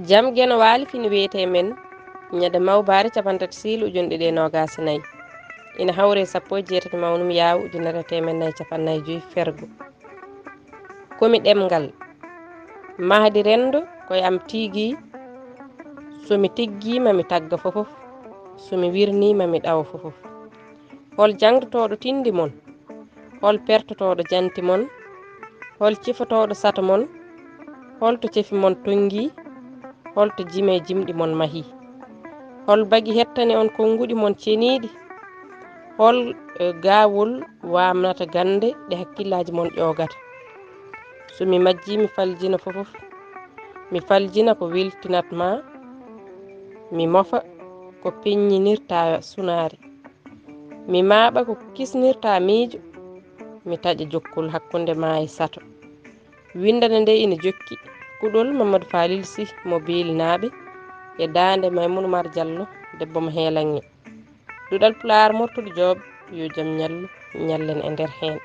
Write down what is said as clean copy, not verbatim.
jam geno waali fini wiyete men ñande Mawbaare capantati Siilo ujunɗe ɗe nogas e nayyi ina hawre 17 mawnum yaaw ujunere temen nayyi capannayyi joyi fergo komi ɗemgal mahdi rendo koye am tigui somi tiggima mi tagga fofof somi wirnima mi ɗawa fofof hol jangdotoɗo tindi mon hol pertotoɗo janti mon hol cifotoɗo sato mon holto cefi mon tongi holto jime jimɗi mon mahi hol bagi hettani on konguɗi mon ceniɗi hol gawol wamnata gande ɗe hakkillaji mon ƴogata somi majji mi faljina fofof mi faljina ko weltinatma mi mofa ko peññinirta sunari mi maɓa ko kisnirta miijo mi taƴa jokkol hakkunde ma e sato windande nde ina jokki kuɗol Mamadou Falil Sy mo bilinaɓe e dande Maymouna Oumar Diallo debbo mo heelange Duɗal Pulaar Murtuɗo Joob yo jaam ñallu ñallen e nder hen